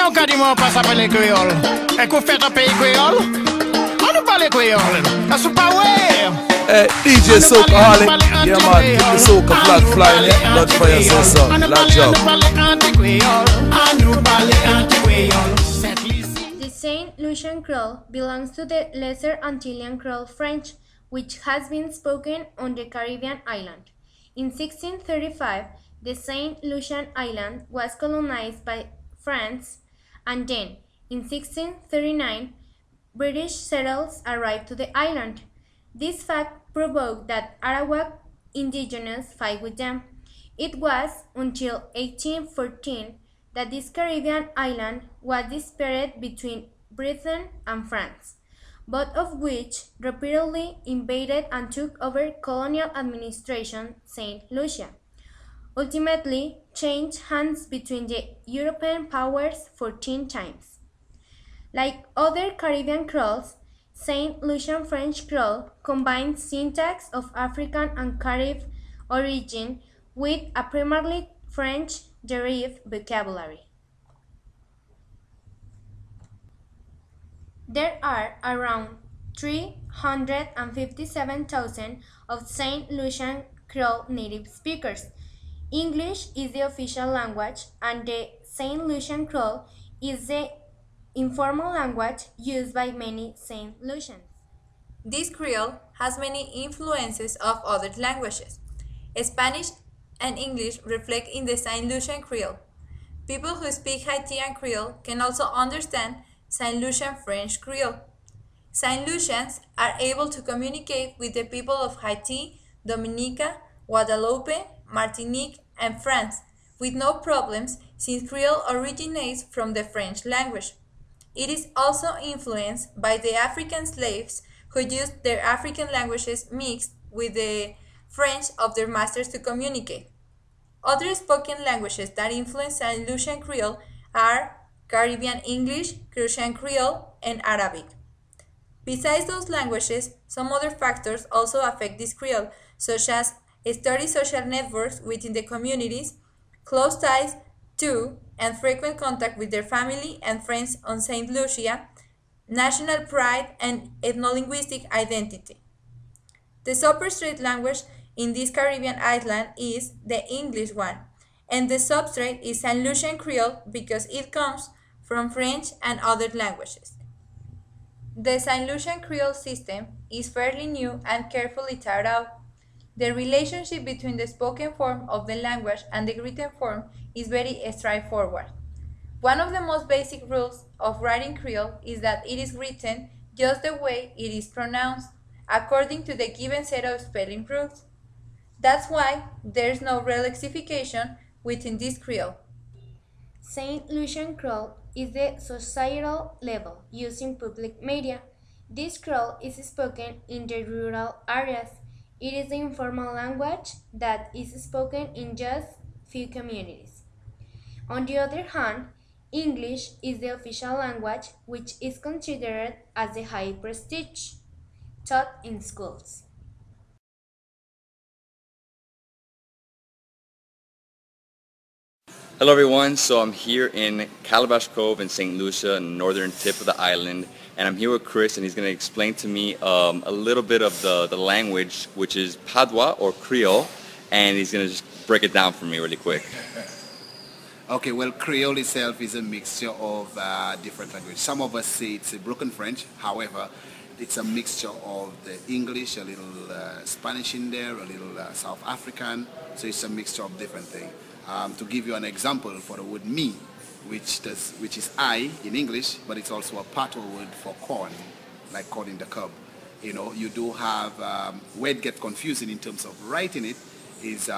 nou ka di mwen pas a pale Creole? E kou fet a peyi Creole? An nou pale Creole? Asou pa we? DJ Soca Holly, yeah man, keep the Soca flag flying, yeah, not for yourself, son, large job. The Saint Lucian Creole belongs to the Lesser Antillean Creole French, which has been spoken on the Caribbean island. In 1635, the Saint Lucian Island was colonized by France, and then, in 1639, British settlers arrived to the island. This fact provoked that Arawak indigenous fight with them. It was until 1814 that this Caribbean island was disputed between Britain and France, both of which repeatedly invaded and took over colonial administration Saint Lucia. Ultimately, changed hands between the European powers 14 times. Like other Caribbean Creoles, Saint Lucian French Creole combines syntax of African and Carib origin with a primarily French-derived vocabulary. There are around 357,000 of Saint Lucian Creole native speakers. English is the official language, and the Saint Lucian Creole is the informal language used by many Saint Lucians. This Creole has many influences of other languages. Spanish and English reflect in the Saint Lucian Creole. People who speak Haitian Creole can also understand Saint Lucian French Creole. Saint Lucians are able to communicate with the people of Haiti, Dominica, Guadeloupe, Martinique, and France with no problems, since Creole originates from the French language. It is also influenced by the African slaves who used their African languages mixed with the French of their masters to communicate. Other spoken languages that influence Saint Lucian Creole are Caribbean English, Crucian Creole, and Arabic. Besides those languages, some other factors also affect this Creole, such as sturdy social networks within the communities, close ties to and frequent contact with their family and friends on St. Lucia, national pride, and ethno-linguistic identity. The substrate language in this Caribbean island is the English one, and the substrate is St. Lucian Creole because it comes from French and other languages. The St. Lucian Creole system is fairly new and carefully thought out. The relationship between the spoken form of the language and the written form is very straightforward. One of the most basic rules of writing Creole is that it is written just the way it is pronounced, according to the given set of spelling rules. That's why there's no relexification within this Creole. Saint Lucian Creole is the societal level used in public media. This Creole is spoken in the rural areas. It is the informal language that is spoken in just few communities. On the other hand, English is the official language, which is considered as the high prestige taught in schools. Hello everyone, so I'm here in Calabash Cove in St. Lucia, northern tip of the island, and I'm here with Chris, and he's going to explain to me a little bit of the language, which is Patois or Creole, and he's going to just break it down for me really quick. Okay, well, Creole itself is a mixture of different languages. Some of us say it's a broken French, however, it's a mixture of the English, a little Spanish in there, a little South African, so it's a mixture of different things. To give you an example for the word me, which is I in English, but it's also a patois word for corn, like corn in the cob. You know, you do have, where it gets confusing in terms of writing it, is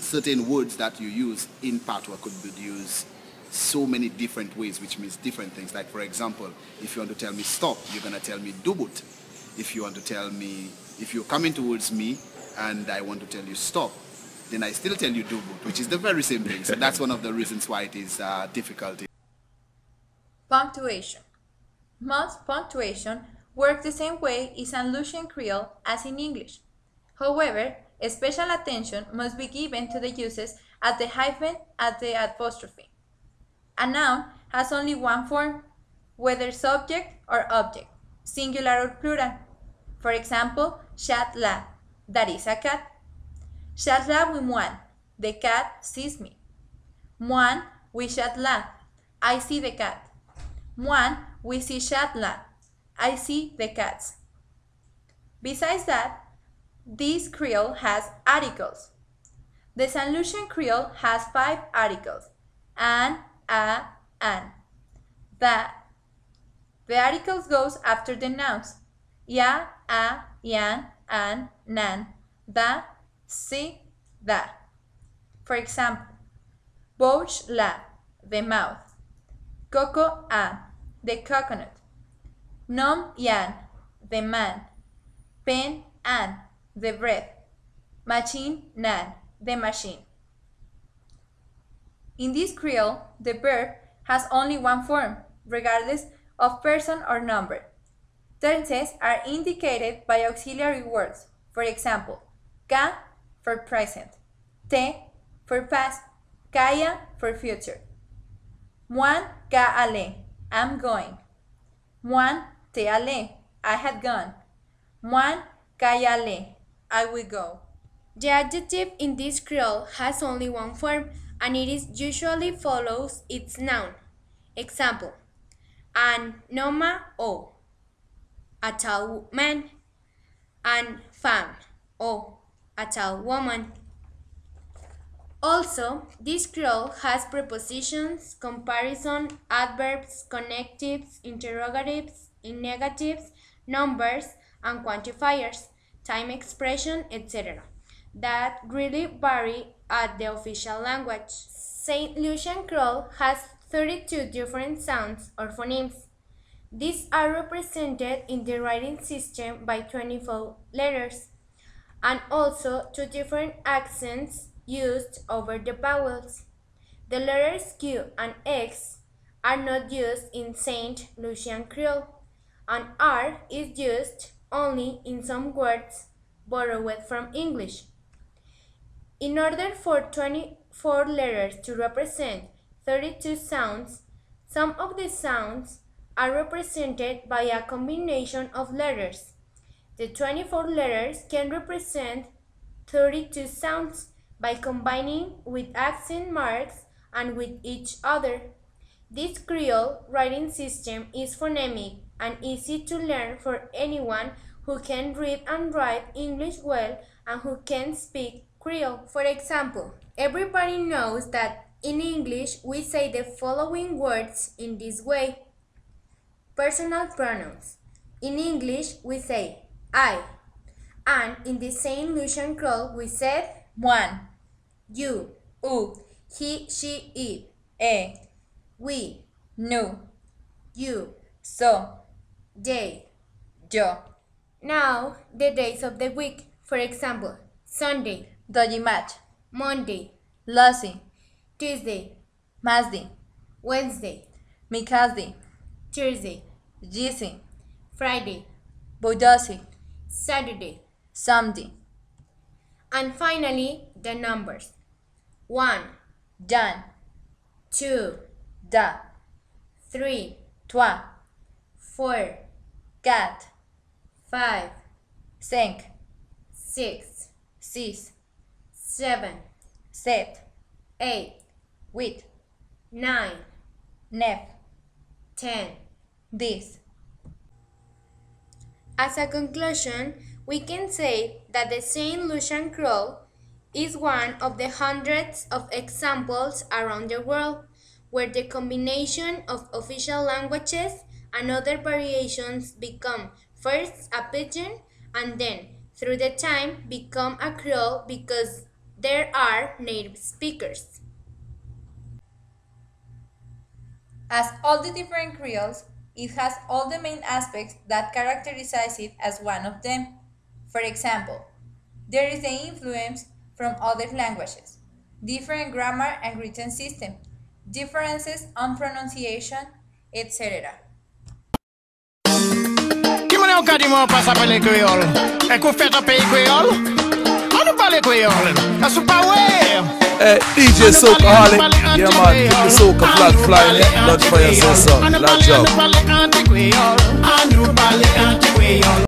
certain words that you use in patois could be used so many different ways, which means different things. Like, for example, if you want to tell me stop, you're going to tell me dubut. If you want to tell me, if you're coming towards me and I want to tell you stop, then I still tell you dubut, which is the very same thing. So that's one of the reasons why it is difficult. Punctuation. Most punctuation works the same way in St. Lucian Creole as in English. However, special attention must be given to the uses at the hyphen at the apostrophe. A noun has only one form, whether subject or object, singular or plural. For example, chat la, that is a cat. Chat la with moi, the cat sees me. Moi, we chat la, I see the cat. Moi, we see chat la, I see the cats. Besides that, this Creole has articles. The St. Lucian Creole has 5 articles: an, a, an. The articles goes after the nouns: ya, a, yan, an, nan, da, si, da. For example, bouche la, the mouth. Coco a, the coconut. Nom yan, the man. Pen an, the bread. Machine nan, the machine. In this Creole, the verb has only one form, regardless of person or number. Tenses are indicated by auxiliary words. For example, ka for present, te for past, kaya for future. Moi ka ale, I'm going. Moi te ale, I had gone. Moi kaya ale, I will go. The adjective in this Creole has only one form, and it is usually follows its noun. Example: an noma o, a tall man, an femme o, a tall woman. Also, this Creole has prepositions, comparison, adverbs, connectives, interrogatives, negatives, numbers, and quantifiers, time expression, etc. that really vary at the official language. St. Lucian Creole has 32 different sounds or phonemes. These are represented in the writing system by 24 letters, and also 2 different accents used over the vowels. The letters Q and X are not used in St. Lucian Creole, and R is used only in some words borrowed from English. In order for 24 letters to represent 32 sounds, some of the sounds are represented by a combination of letters. The 24 letters can represent 32 sounds by combining with accent marks and with each other. This Creole writing system is phonemic and easy to learn for anyone who can read and write English well and who can speak Creole. For example, everybody knows that in English we say the following words in this way. Personal pronouns. In English we say I, and in the St. Lucian Creole we said Moi, you, u, he, she, it, e, we, nu, you, so, they. yo. Now, the days of the week. For example, Sunday, Dojimat, Monday, Lassi, Tuesday, Mazdi, Wednesday, Mikazdi, Thursday, Jisi, Friday, Bodasi, Saturday, Samdi, and finally the numbers: 1, Jan, 2, Da, 3, Toi, 4, Cat, 5, Cinq, 6, Six, 7, Sept, 8, Huit, 9, Neuf, 10. Dix. As a conclusion, we can say that the St. Lucian Creole is one of the hundreds of examples around the world where the combination of official languages and other variations become first a pidgin and then, through the time, become a Creole because there are native speakers. As all the different Creoles, it has all the main aspects that characterize it as one of them. For example, there is the influence from other languages, different grammar and written system, differences on pronunciation, etc. Qui m'en est encore dit moi pas s'appeler créole? Et qu'on fait un pays créole? On nous parle créole. Ça c'est pas ouais. DJ Soulcaholic, yeah man, keep the soca flag flying, yeah. Blood fire says so, large job.